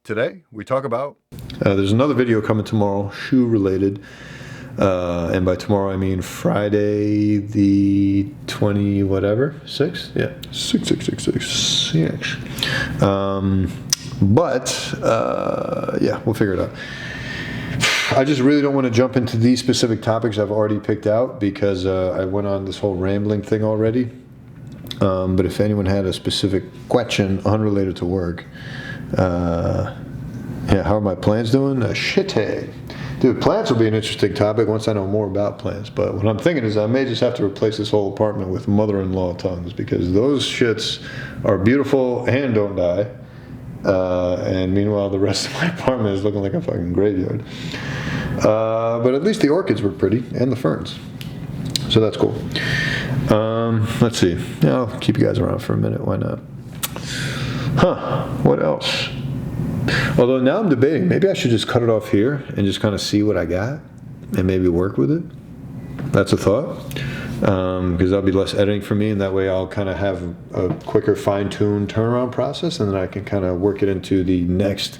Today, we talk about... there's another video coming tomorrow, shoe related. And by tomorrow, I mean Friday the 20 whatever, 6th? Yeah, 6. Yeah, we'll figure it out. I just really don't want to jump into these specific topics I've already picked out because I went on this whole rambling thing already. But if anyone had a specific question unrelated to work, how are my plants doing? Shitty. Dude, plants will be an interesting topic once I know more about plants. But what I'm thinking is I may just have to replace this whole apartment with mother-in-law tongues because those shits are beautiful and don't die. And meanwhile, the rest of my apartment is looking like a fucking graveyard. But at least the orchids were pretty and the ferns. So that's cool. Let's see. Yeah, I'll keep you guys around for a minute. Why not? What else? Although now I'm debating, maybe I should just cut it off here and just kind of see what I got and maybe work with it. That's a thought. Because that'll be less editing for me, and that way I'll kind of have a quicker fine-tuned turnaround process, and then I can kind of work it into the next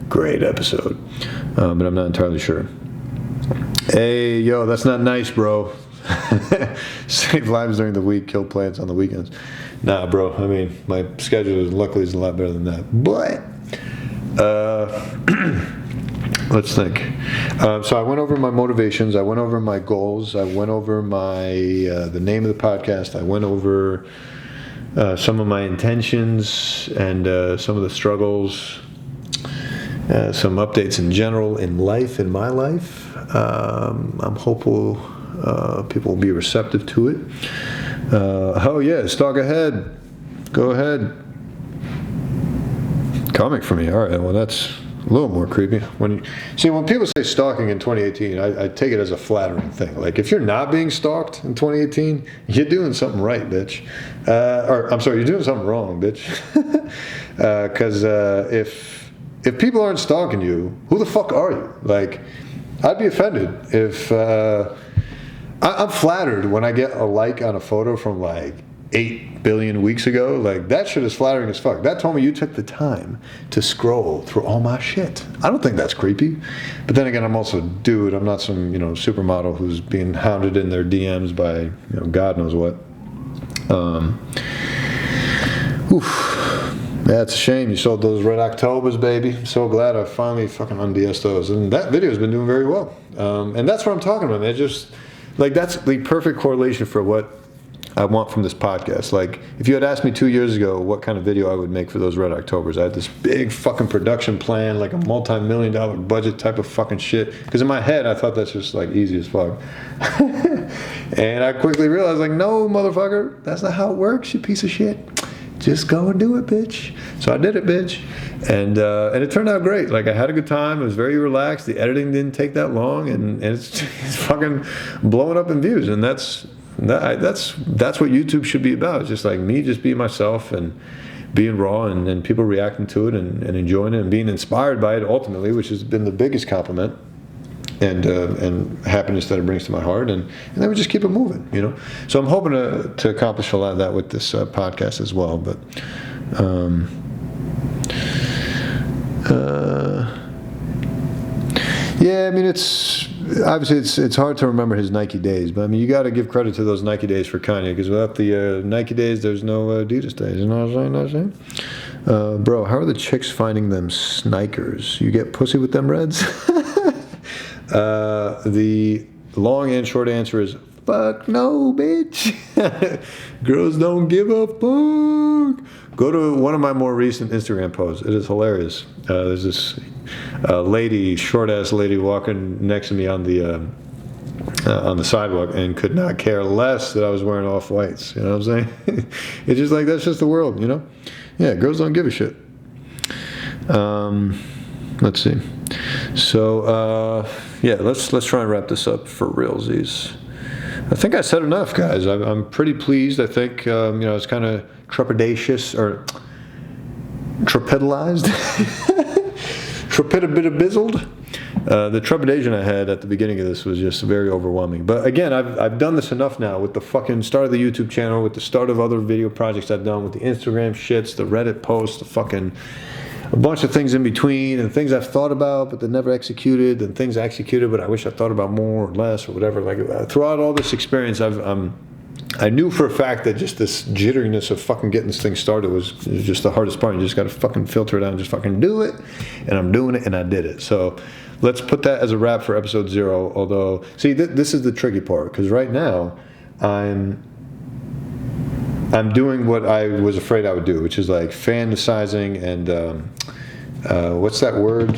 great episode. But I'm not entirely sure. Hey, yo, that's not nice, bro. Save lives during the week, kill plants on the weekends. Nah, bro, I mean, my schedule luckily is a lot better than that. But, let's think. So I went over my motivations. I went over my goals. I went over the name of the podcast. I went over some of my intentions and some of the struggles, some updates in general in life, in my life. I'm hopeful people will be receptive to it. Oh yeah, stalk ahead. Go ahead. Comic for me. All right, well that's a little more creepy. When people say stalking in 2018, I take it as a flattering thing. Like, if you're not being stalked in 2018, you're doing something right, bitch. Or, I'm sorry, you're doing something wrong, bitch. Because if people aren't stalking you, who the fuck are you? Like, I'd be offended if... I'm flattered when I get a like on a photo from, like, 8 billion weeks ago. Like, that shit is flattering as fuck. That told me you took the time to scroll through all my shit. I don't think that's creepy. But then again, I'm also a dude. I'm not some, supermodel who's being hounded in their DMs by, God knows what. Yeah, it's a shame you sold those Red Octobers, baby. I'm so glad I finally fucking unds those. And that video's been doing very well. And that's what I'm talking about, man. Just, like, that's the perfect correlation for what I want from this podcast. Like, if you had asked me 2 years ago what kind of video I would make for those Red Octobers, I had this big fucking production plan, like a multi-million-dollar budget type of fucking shit. Because in my head, I thought that's just, like, easy as fuck. And I quickly realized, like, no, motherfucker, that's not how it works, you piece of shit. Just go and do it, bitch. So I did it, bitch. And it turned out great. Like, I had a good time. It was very relaxed. The editing didn't take that long. And it's fucking blowing up in views. And that's what YouTube should be about. It's just like me just being myself and being raw and people reacting to it and enjoying it and being inspired by it ultimately, which has been the biggest compliment and happiness that it brings to my heart. And then we just keep it moving, So I'm hoping to accomplish a lot of that with this podcast as well. But yeah, I mean, it's hard to remember his Nike days, but I mean, you got to give credit to those Nike days for Kanye, because without the Nike days, there's no Adidas days. You know what I'm saying? Bro, how are the chicks finding them snikers? You get pussy with them Reds? The long and short answer is fuck no, bitch. Girls don't give a fuck. Go to one of my more recent Instagram posts. It is hilarious. There's this short-ass lady walking next to me on the sidewalk and could not care less that I was wearing off-whites. You know what I'm saying? It's just like, that's just the world, Yeah, girls don't give a shit. Let's see. So, let's try and wrap this up for realsies. I think I said enough, guys. I'm pretty pleased. I think, it's kind of trepidatious or trepidalized. Trepidabitabizzled. The trepidation I had at the beginning of this was just very overwhelming. But again, I've done this enough now with the fucking start of the YouTube channel, with the start of other video projects I've done, with the Instagram shits, the Reddit posts, the fucking a bunch of things in between, and things I've thought about but that never executed, and things I executed but I wish I thought about more or less or whatever. Like throughout all this experience, I knew for a fact that just this jitteriness of fucking getting this thing started was just the hardest part. You just got to fucking filter it out and just fucking do it. And I'm doing it, and I did it. So let's put that as a wrap for episode 0. Although, see, this is the tricky part, because right now I'm doing what I was afraid I would do, which is like fantasizing and what's that word?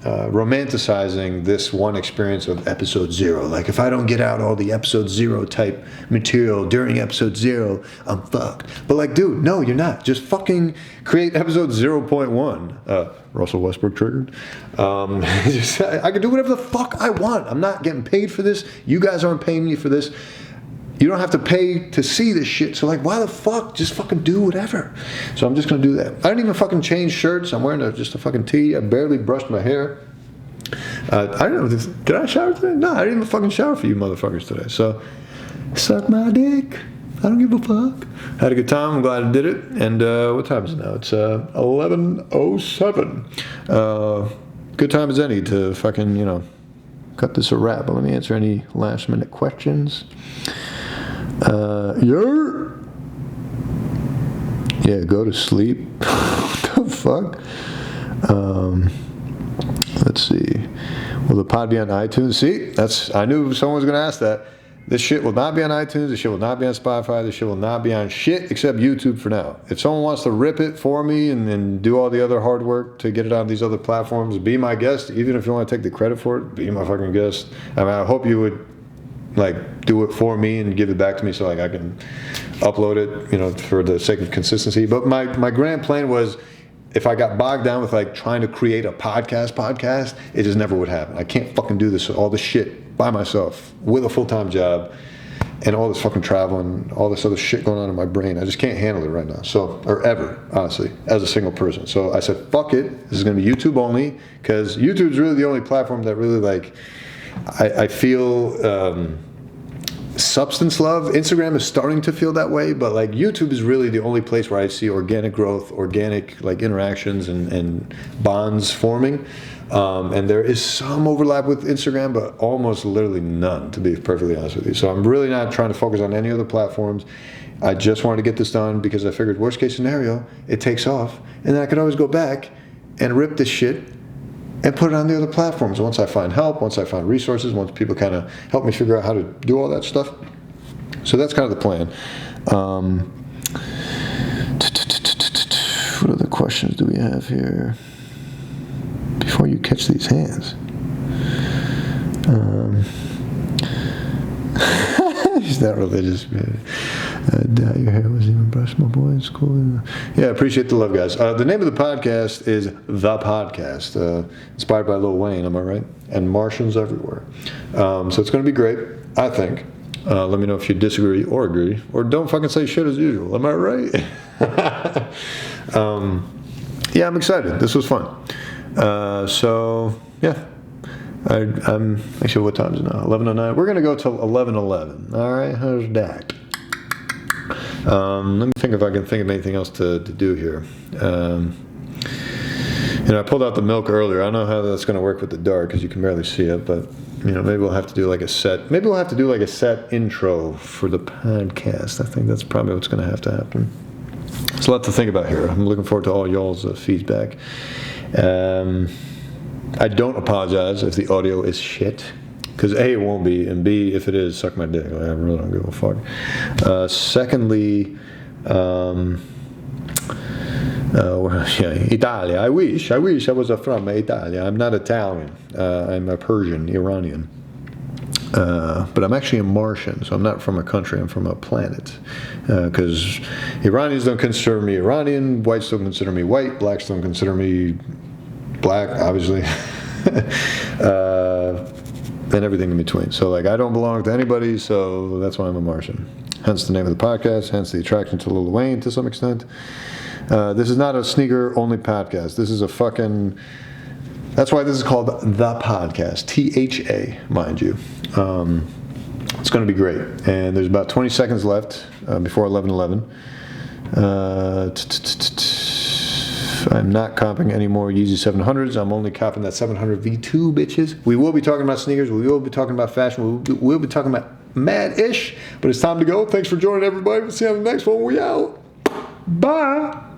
Romanticizing this one experience of episode 0. Like, if I don't get out all the episode 0 type material during episode 0, I'm fucked. But like, dude, no, you're not. Just fucking create episode 0.1. Russell Westbrook triggered. I can do whatever the fuck I want. I'm not getting paid for this. You guys aren't paying me for this. You don't have to pay to see this shit. So like, why the fuck? Just fucking do whatever. So I'm just going to do that. I didn't even fucking change shirts. I'm wearing just a fucking tee. I barely brushed my hair. I don't know. Did I shower today? No, I didn't even fucking shower for you motherfuckers today. So suck my dick. I don't give a fuck. Had a good time. I'm glad I did it. And what time is it now? It's 11:07. Good time as any to fucking, cut this a wrap. But let me answer any last minute questions. Yeah, go to sleep. What the fuck? Let's see. Will the pod be on iTunes? See, I knew someone was going to ask that. This shit will not be on iTunes. This shit will not be on Spotify. This shit will not be on shit except YouTube for now. If someone wants to rip it for me and do all the other hard work to get it on these other platforms, be my guest. Even if you want to take the credit for it, be my fucking guest. I mean, I hope you would do it for me and give it back to me so I can upload it, for the sake of consistency. But my grand plan was, if I got bogged down with trying to create a podcast, it just never would happen. I can't fucking do all this shit by myself with a full-time job and all this fucking travel and all this other shit going on in my brain. I just can't handle it right now. Or ever, honestly, as a single person. So I said, fuck it. This is going to be YouTube only, because YouTube's really the only platform that really I feel substance love. Instagram is starting to feel that way, but YouTube is really the only place where I see organic growth, organic interactions and bonds forming. And there is some overlap with Instagram, but almost literally none, to be perfectly honest with you. So I'm really not trying to focus on any other platforms. I just wanted to get this done because I figured worst case scenario, it takes off, and then I could always go back and rip this shit and put it on the other platforms once I find help, once I find resources, once people kind of help me figure out how to do all that stuff. So that's kind of the plan. What other questions do we have here? Before you catch these hands. He's not religious, man. Dye your hair wasn't even brushed, my boy, in school. Yeah, appreciate the love, guys. The name of the podcast is The Podcast, inspired by Lil Wayne, am I right? And Martians everywhere. So it's going to be great, I think. Let me know if you disagree or agree, or don't fucking say shit as usual. Am I right? Yeah, I'm excited. This was fun. So yeah. I'm actually, what time is it now? 11:09. We're gonna go till 11:11. All right, how's that? Let me think if I can think of anything else to do here. I pulled out the milk earlier. I don't know how that's gonna work with the dark because you can barely see it, but maybe we'll have to do a set. Maybe we'll have to do a set intro for the podcast. I think that's probably what's gonna have to happen. There's a lot to think about here. I'm looking forward to all y'all's feedback. I don't apologize if the audio is shit, because A, it won't be, and B, if it is, suck my dick. I really don't give a fuck. Secondly, Italia. I wish I was from Italia. I'm not Italian. I'm a Persian, Iranian. But I'm actually a Martian, so I'm not from a country, I'm from a planet. Because Iranians don't consider me Iranian, whites don't consider me white, blacks don't consider me black, obviously, and everything in between. So I don't belong to anybody, so that's why I'm a Martian. Hence the name of the podcast, hence the attraction to Lil Wayne to some extent. This is not a sneaker-only podcast. This is a fucking... That's why this is called The Podcast. THA, mind you. It's going to be great. And there's about 20 seconds left before 11:11. I'm not comping any more Yeezy 700s. I'm only copping that 700 V2, bitches. We will be talking about sneakers. We will be talking about fashion. We'll be talking about mad-ish. But it's time to go. Thanks for joining, everybody. We'll see you on the next one. We out. Bye.